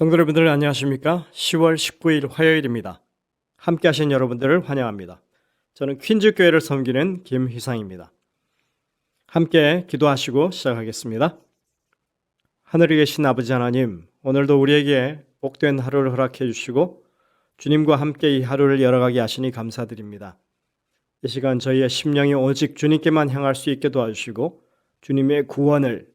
성도 여러분들 안녕하십니까? 10월 19일 화요일입니다. 함께 하신 여러분들을 환영합니다. 저는 퀸즈교회를 섬기는 김희상입니다. 함께 기도하시고 시작하겠습니다. 하늘에 계신 아버지 하나님, 오늘도 우리에게 복된 하루를 허락해 주시고 주님과 함께 이 하루를 열어가게 하시니 감사드립니다. 이 시간 저희의 심령이 오직 주님께만 향할 수 있게 도와주시고 주님의 구원을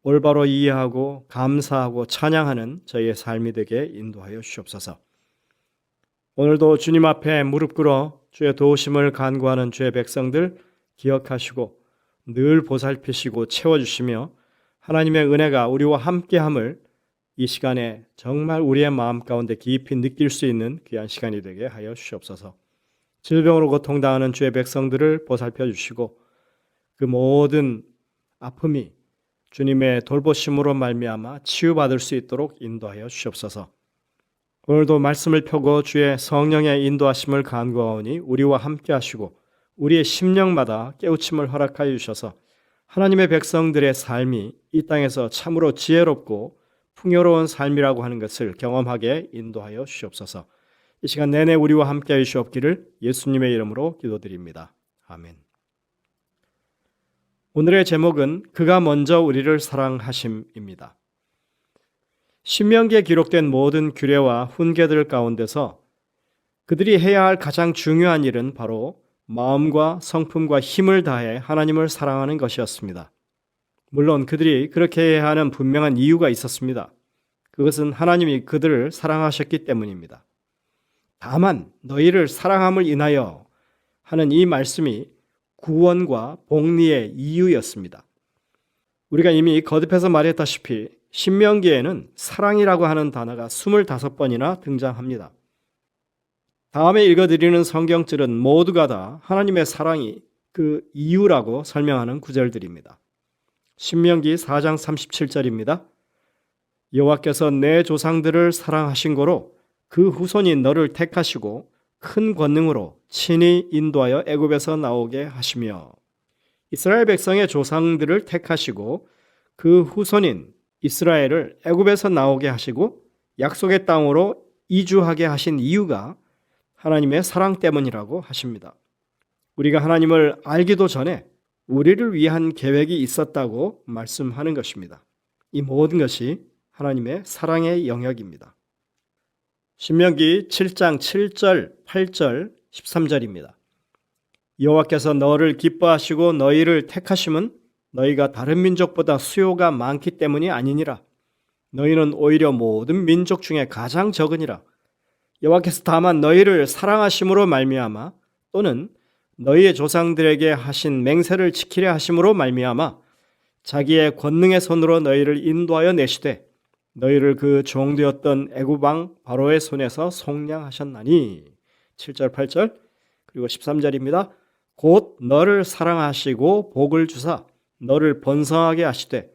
올바로 이해하고 감사하고 찬양하는 저희의 삶이 되게 인도하여 주시옵소서. 오늘도 주님 앞에 무릎 꿇어 주의 도우심을 간구하는 주의 백성들 기억하시고 늘 보살피시고 채워주시며 하나님의 은혜가 우리와 함께함을 이 시간에 정말 우리의 마음 가운데 깊이 느낄 수 있는 귀한 시간이 되게 하여 주시옵소서. 질병으로 고통당하는 주의 백성들을 보살펴 주시고 그 모든 아픔이 주님의 돌보심으로 말미암아 치유받을 수 있도록 인도하여 주시옵소서. 오늘도 말씀을 펴고 주의 성령의 인도하심을 간구하오니 우리와 함께 하시고 우리의 심령마다 깨우침을 허락하여 주셔서 하나님의 백성들의 삶이 이 땅에서 참으로 지혜롭고 풍요로운 삶이라고 하는 것을 경험하게 인도하여 주시옵소서. 이 시간 내내 우리와 함께 해 주시옵기를 예수님의 이름으로 기도드립니다. 아멘. 오늘의 제목은 그가 먼저 우리를 사랑하심입니다. 신명기에 기록된 모든 규례와 훈계들 가운데서 그들이 해야 할 가장 중요한 일은 바로 마음과 성품과 힘을 다해 하나님을 사랑하는 것이었습니다. 물론 그들이 그렇게 해야 하는 분명한 이유가 있었습니다. 그것은 하나님이 그들을 사랑하셨기 때문입니다. 다만 너희를 사랑함을 인하여 하는 이 말씀이 구원과 복리의 이유였습니다. 우리가 이미 거듭해서 말했다시피 신명기에는 사랑이라고 하는 단어가 25번이나 등장합니다. 다음에 읽어드리는 성경들은 모두가 다 하나님의 사랑이 그 이유라고 설명하는 구절들입니다. 신명기 4장 37절입니다. 여호와께서 내 조상들을 사랑하신 고로 그 후손이 너를 택하시고 큰 권능으로 친히 인도하여 애굽에서 나오게 하시며 이스라엘 백성의 조상들을 택하시고 그 후손인 이스라엘을 애굽에서 나오게 하시고 약속의 땅으로 이주하게 하신 이유가 하나님의 사랑 때문이라고 하십니다. 우리가 하나님을 알기도 전에 우리를 위한 계획이 있었다고 말씀하는 것입니다. 이 모든 것이 하나님의 사랑의 영역입니다. 신명기 7장 7절, 8절, 13절입니다. 여호와께서 너를 기뻐하시고 너희를 택하심은 너희가 다른 민족보다 수요가 많기 때문이 아니니라. 너희는 오히려 모든 민족 중에 가장 적으니라. 여호와께서 다만 너희를 사랑하심으로 말미암아 또는 너희의 조상들에게 하신 맹세를 지키려 하심으로 말미암아 자기의 권능의 손으로 너희를 인도하여 내시되 너희를 그 종되었던 애굽 왕 바로의 손에서 속량하셨나니 7절 8절 그리고 13절입니다. 곧 너를 사랑하시고 복을 주사 너를 번성하게 하시되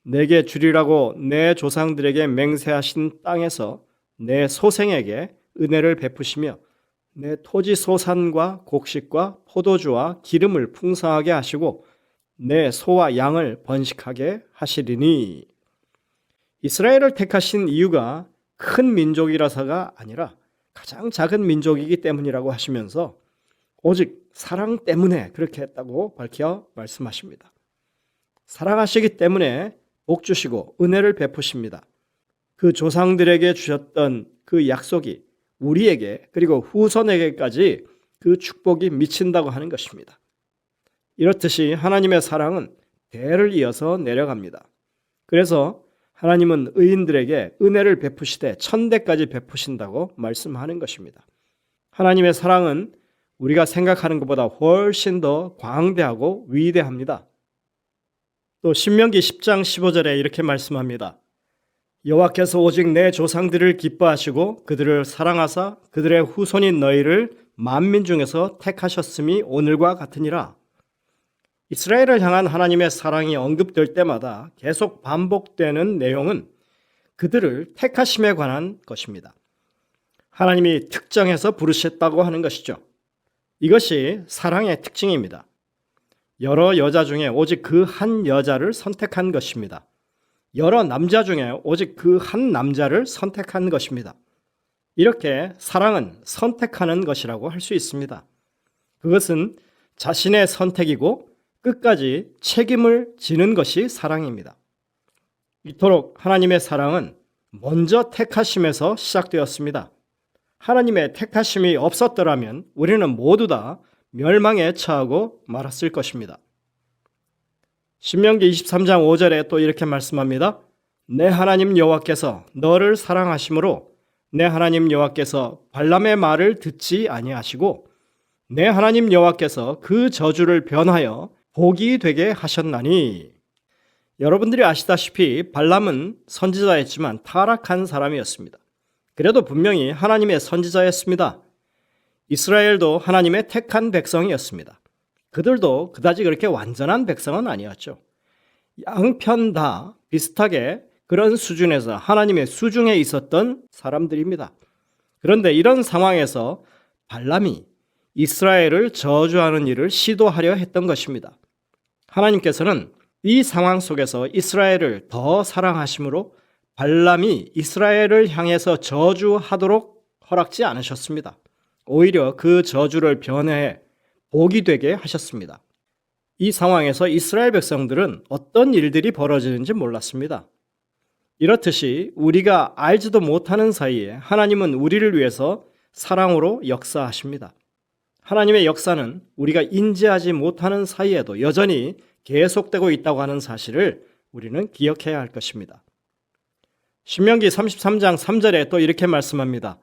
내게 주리라고 내 조상들에게 맹세하신 땅에서 내 소생에게 은혜를 베푸시며 내 토지 소산과 곡식과 포도주와 기름을 풍성하게 하시고 내 소와 양을 번식하게 하시리니 이스라엘을 택하신 이유가 큰 민족이라서가 아니라 가장 작은 민족이기 때문이라고 하시면서 오직 사랑 때문에 그렇게 했다고 밝혀 말씀하십니다. 사랑하시기 때문에 복 주시고 은혜를 베푸십니다. 그 조상들에게 주셨던 그 약속이 우리에게 그리고 후손에게까지 그 축복이 미친다고 하는 것입니다. 이렇듯이 하나님의 사랑은 대를 이어서 내려갑니다. 그래서 하나님은 의인들에게 은혜를 베푸시되 천대까지 베푸신다고 말씀하는 것입니다. 하나님의 사랑은 우리가 생각하는 것보다 훨씬 더 광대하고 위대합니다. 또 신명기 10장 15절에 이렇게 말씀합니다. 여호와께서 오직 내 조상들을 기뻐하시고 그들을 사랑하사 그들의 후손인 너희를 만민 중에서 택하셨음이 오늘과 같으니라. 이스라엘을 향한 하나님의 사랑이 언급될 때마다 계속 반복되는 내용은 그들을 택하심에 관한 것입니다. 하나님이 특정해서 부르셨다고 하는 것이죠. 이것이 사랑의 특징입니다. 여러 여자 중에 오직 그 한 여자를 선택한 것입니다. 여러 남자 중에 오직 그 한 남자를 선택한 것입니다. 이렇게 사랑은 선택하는 것이라고 할 수 있습니다. 그것은 자신의 선택이고 끝까지 책임을 지는 것이 사랑입니다. 이토록 하나님의 사랑은 먼저 택하심에서 시작되었습니다. 하나님의 택하심이 없었더라면 우리는 모두 다 멸망에 처하고 말았을 것입니다. 신명기 23장 5절에 또 이렇게 말씀합니다. 내 하나님 여호와께서 너를 사랑하심으로 내 하나님 여호와께서 발람의 말을 듣지 아니하시고 내 하나님 여호와께서 그 저주를 변하여 복이 되게 하셨나니. 여러분들이 아시다시피 발람은 선지자였지만 타락한 사람이었습니다. 그래도 분명히 하나님의 선지자였습니다. 이스라엘도 하나님의 택한 백성이었습니다. 그들도 그다지 그렇게 완전한 백성은 아니었죠. 양편 다 비슷하게 그런 수준에서 하나님의 수중에 있었던 사람들입니다. 그런데 이런 상황에서 발람이 이스라엘을 저주하는 일을 시도하려 했던 것입니다. 하나님께서는 이 상황 속에서 이스라엘을 더 사랑하심으로 발람이 이스라엘을 향해서 저주하도록 허락지 않으셨습니다. 오히려 그 저주를 변해해 복이 되게 하셨습니다. 이 상황에서 이스라엘 백성들은 어떤 일들이 벌어지는지 몰랐습니다. 이렇듯이 우리가 알지도 못하는 사이에 하나님은 우리를 위해서 사랑으로 역사하십니다. 하나님의 역사는 우리가 인지하지 못하는 사이에도 여전히 계속되고 있다고 하는 사실을 우리는 기억해야 할 것입니다. 신명기 33장 3절에 또 이렇게 말씀합니다.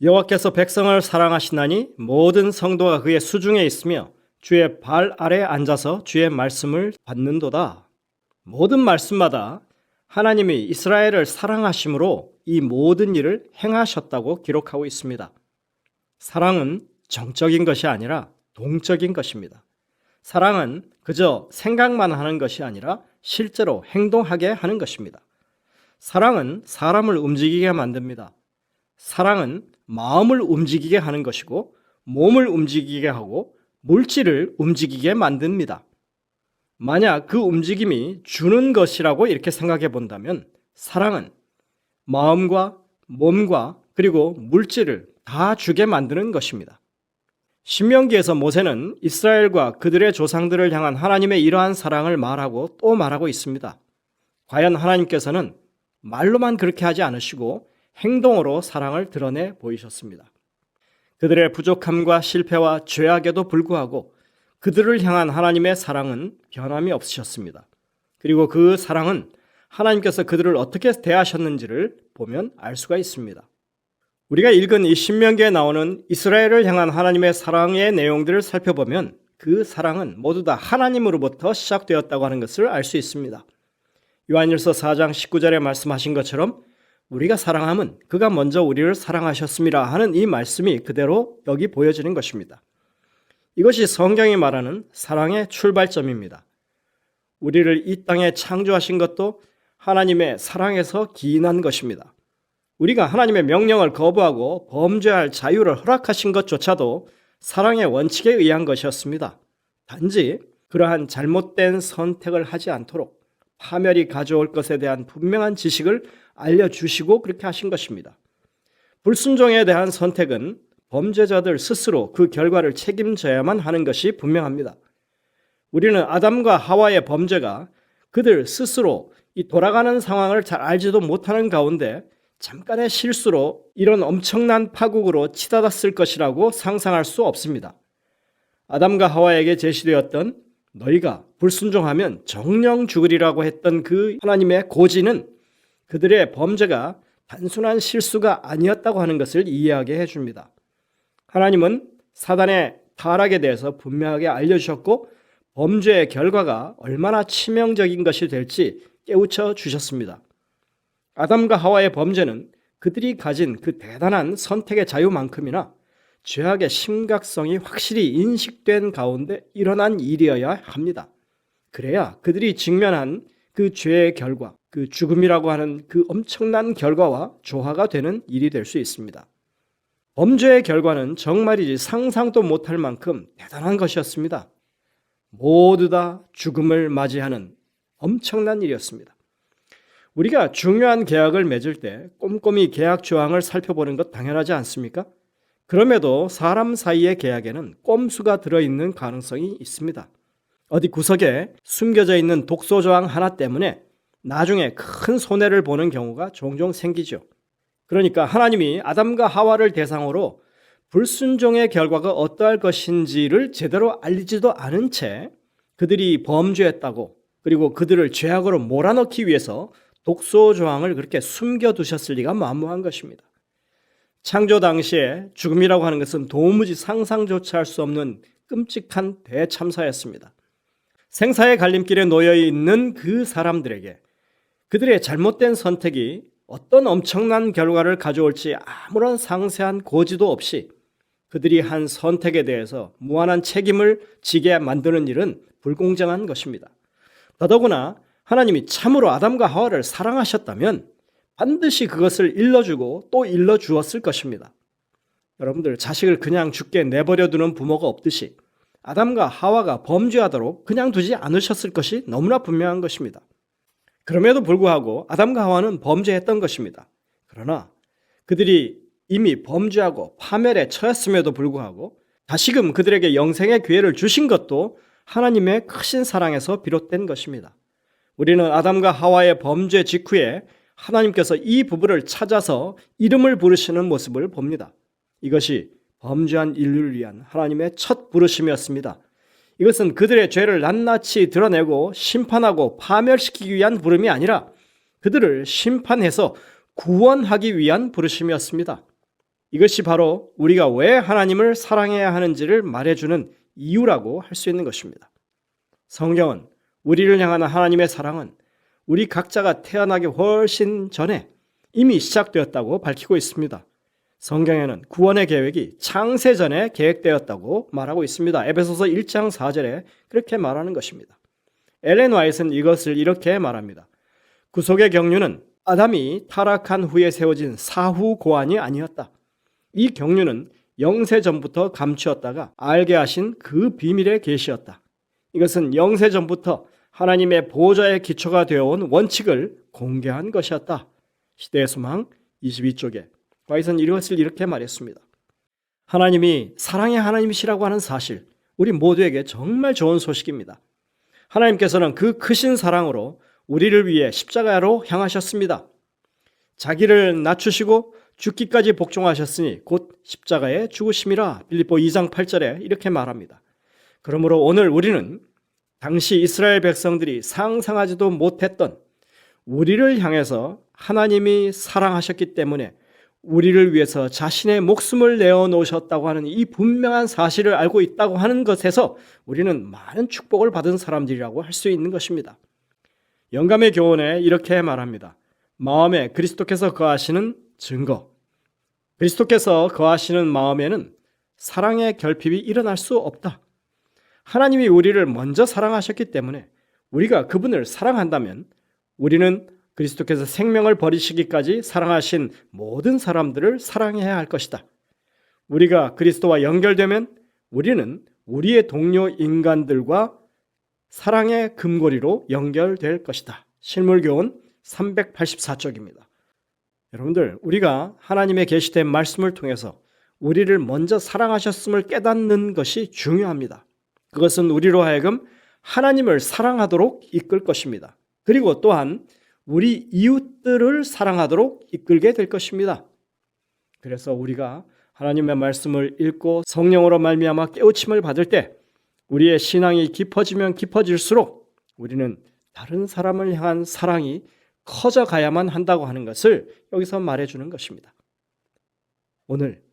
여호와께서 백성을 사랑하시나니 모든 성도가 그의 수중에 있으며 주의 발 아래 앉아서 주의 말씀을 받는도다. 모든 말씀마다 하나님이 이스라엘을 사랑하심으로 이 모든 일을 행하셨다고 기록하고 있습니다. 사랑은 정적인 것이 아니라 동적인 것입니다. 사랑은 그저 생각만 하는 것이 아니라 실제로 행동하게 하는 것입니다. 사랑은 사람을 움직이게 만듭니다. 사랑은 마음을 움직이게 하는 것이고 몸을 움직이게 하고 물질을 움직이게 만듭니다. 만약 그 움직임이 주는 것이라고 이렇게 생각해 본다면 사랑은 마음과 몸과 그리고 물질을 다 주게 만드는 것입니다. 신명기에서 모세는 이스라엘과 그들의 조상들을 향한 하나님의 이러한 사랑을 말하고 또 말하고 있습니다. 과연 하나님께서는 말로만 그렇게 하지 않으시고 행동으로 사랑을 드러내 보이셨습니다. 그들의 부족함과 실패와 죄악에도 불구하고 그들을 향한 하나님의 사랑은 변함이 없으셨습니다. 그리고 그 사랑은 하나님께서 그들을 어떻게 대하셨는지를 보면 알 수가 있습니다. 우리가 읽은 이 신명기에 나오는 이스라엘을 향한 하나님의 사랑의 내용들을 살펴보면 그 사랑은 모두 다 하나님으로부터 시작되었다고 하는 것을 알 수 있습니다. 요한일서 4장 19절에 말씀하신 것처럼 우리가 사랑함은 그가 먼저 우리를 사랑하셨습니다 하는 이 말씀이 그대로 여기 보여지는 것입니다. 이것이 성경이 말하는 사랑의 출발점입니다. 우리를 이 땅에 창조하신 것도 하나님의 사랑에서 기인한 것입니다. 우리가 하나님의 명령을 거부하고 범죄할 자유를 허락하신 것조차도 사랑의 원칙에 의한 것이었습니다. 단지 그러한 잘못된 선택을 하지 않도록 파멸이 가져올 것에 대한 분명한 지식을 알려주시고 그렇게 하신 것입니다. 불순종에 대한 선택은 범죄자들 스스로 그 결과를 책임져야만 하는 것이 분명합니다. 우리는 아담과 하와의 범죄가 그들 스스로 이 돌아가는 상황을 잘 알지도 못하는 가운데 잠깐의 실수로 이런 엄청난 파국으로 치닫았을 것이라고 상상할 수 없습니다. 아담과 하와에게 제시되었던 너희가 불순종하면 정령 죽으리라고 했던 그 하나님의 고지는 그들의 범죄가 단순한 실수가 아니었다고 하는 것을 이해하게 해줍니다. 하나님은 사단의 타락에 대해서 분명하게 알려주셨고 범죄의 결과가 얼마나 치명적인 것이 될지 깨우쳐 주셨습니다. 아담과 하와의 범죄는 그들이 가진 그 대단한 선택의 자유만큼이나 죄악의 심각성이 확실히 인식된 가운데 일어난 일이어야 합니다. 그래야 그들이 직면한 그 죄의 결과, 그 죽음이라고 하는 그 엄청난 결과와 조화가 되는 일이 될 수 있습니다. 범죄의 결과는 정말이지 상상도 못할 만큼 대단한 것이었습니다. 모두 다 죽음을 맞이하는 엄청난 일이었습니다. 우리가 중요한 계약을 맺을 때 꼼꼼히 계약 조항을 살펴보는 것 당연하지 않습니까? 그럼에도 사람 사이의 계약에는 꼼수가 들어있는 가능성이 있습니다. 어디 구석에 숨겨져 있는 독소 조항 하나 때문에 나중에 큰 손해를 보는 경우가 종종 생기죠. 그러니까 하나님이 아담과 하와를 대상으로 불순종의 결과가 어떠할 것인지를 제대로 알리지도 않은 채 그들이 범죄했다고, 그리고 그들을 죄악으로 몰아넣기 위해서 독소 조항을 그렇게 숨겨두셨을 리가 만무한 것입니다. 창조 당시에 죽음이라고 하는 것은 도무지 상상조차 할 수 없는 끔찍한 대참사였습니다. 생사의 갈림길에 놓여 있는 그 사람들에게 그들의 잘못된 선택이 어떤 엄청난 결과를 가져올지 아무런 상세한 고지도 없이 그들이 한 선택에 대해서 무한한 책임을 지게 만드는 일은 불공정한 것입니다. 더더구나 하나님이 참으로 아담과 하와를 사랑하셨다면 반드시 그것을 일러주고 또 일러주었을 것입니다. 여러분들, 자식을 그냥 죽게 내버려두는 부모가 없듯이 아담과 하와가 범죄하도록 그냥 두지 않으셨을 것이 너무나 분명한 것입니다. 그럼에도 불구하고 아담과 하와는 범죄했던 것입니다. 그러나 그들이 이미 범죄하고 파멸에 처했음에도 불구하고 다시금 그들에게 영생의 기회를 주신 것도 하나님의 크신 사랑에서 비롯된 것입니다. 우리는 아담과 하와의 범죄 직후에 하나님께서 이 부부를 찾아서 이름을 부르시는 모습을 봅니다. 이것이 범죄한 인류를 위한 하나님의 첫 부르심이었습니다. 이것은 그들의 죄를 낱낱이 드러내고 심판하고 파멸시키기 위한 부름이 아니라 그들을 심판해서 구원하기 위한 부르심이었습니다. 이것이 바로 우리가 왜 하나님을 사랑해야 하는지를 말해주는 이유라고 할 수 있는 것입니다. 성경은 우리를 향한 하나님의 사랑은 우리 각자가 태어나기 훨씬 전에 이미 시작되었다고 밝히고 있습니다. 성경에는 구원의 계획이 창세전에 계획되었다고 말하고 있습니다. 에베소서 1장 4절에 그렇게 말하는 것입니다. 엘렌 화이트는 이것을 이렇게 말합니다. 구속의 경륜은 아담이 타락한 후에 세워진 사후 고안이 아니었다. 이 경륜은 영세전부터 감추었다가 알게 하신 그 비밀의 계시였다. 이것은 영세전부터 하나님의 보좌의 기초가 되어온 원칙을 공개한 것이었다. 시대의 소망 22쪽에 와이선 이것을 이렇게 말했습니다. 하나님이 사랑의 하나님이시라고 하는 사실, 우리 모두에게 정말 좋은 소식입니다. 하나님께서는 그 크신 사랑으로 우리를 위해 십자가로 향하셨습니다. 자기를 낮추시고 죽기까지 복종하셨으니 곧 십자가에 죽으심이라 빌립보 2장 8절에 이렇게 말합니다. 그러므로 오늘 우리는 당시 이스라엘 백성들이 상상하지도 못했던 우리를 향해서 하나님이 사랑하셨기 때문에 우리를 위해서 자신의 목숨을 내어놓으셨다고 하는 이 분명한 사실을 알고 있다고 하는 것에서 우리는 많은 축복을 받은 사람들이라고 할 수 있는 것입니다. 영감의 교훈에 이렇게 말합니다. 마음에 그리스도께서 거하시는 증거. 그리스도께서 거하시는 마음에는 사랑의 결핍이 일어날 수 없다. 하나님이 우리를 먼저 사랑하셨기 때문에 우리가 그분을 사랑한다면 우리는 그리스도께서 생명을 버리시기까지 사랑하신 모든 사람들을 사랑해야 할 것이다. 우리가 그리스도와 연결되면 우리는 우리의 동료 인간들과 사랑의 금고리로 연결될 것이다. 실물교훈 384쪽입니다. 여러분들, 우리가 하나님의 계시된 말씀을 통해서 우리를 먼저 사랑하셨음을 깨닫는 것이 중요합니다. 그것은 우리로 하여금 하나님을 사랑하도록 이끌 것입니다. 그리고 또한 우리 이웃들을 사랑하도록 이끌게 될 것입니다. 그래서 우리가 하나님의 말씀을 읽고 성령으로 말미암아 깨우침을 받을 때 우리의 신앙이 깊어지면 깊어질수록 우리는 다른 사람을 향한 사랑이 커져가야만 한다고 하는 것을 여기서 말해주는 것입니다. 오늘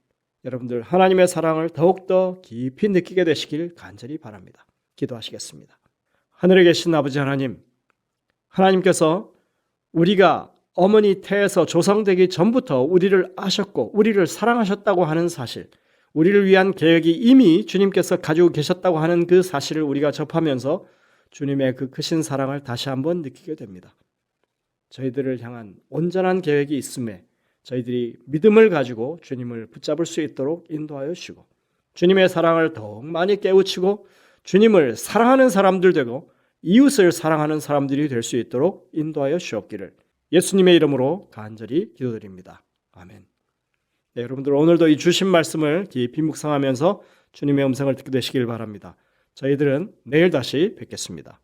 여러분들 하나님의 사랑을 더욱더 깊이 느끼게 되시길 간절히 바랍니다. 기도하시겠습니다. 하늘에 계신 아버지 하나님, 하나님께서 우리가 어머니 태에서 조성되기 전부터 우리를 아셨고 우리를 사랑하셨다고 하는 사실, 우리를 위한 계획이 이미 주님께서 가지고 계셨다고 하는 그 사실을 우리가 접하면서 주님의 그 크신 사랑을 다시 한번 느끼게 됩니다. 저희들을 향한 온전한 계획이 있음에 저희들이 믿음을 가지고 주님을 붙잡을 수 있도록 인도하여 주시고 주님의 사랑을 더욱 많이 깨우치고 주님을 사랑하는 사람들 되고 이웃을 사랑하는 사람들이 될 수 있도록 인도하여 주옵기를 예수님의 이름으로 간절히 기도드립니다. 아멘. 네, 여러분들 오늘도 이 주신 말씀을 깊이 묵상하면서 주님의 음성을 듣게 되시길 바랍니다. 저희들은 내일 다시 뵙겠습니다.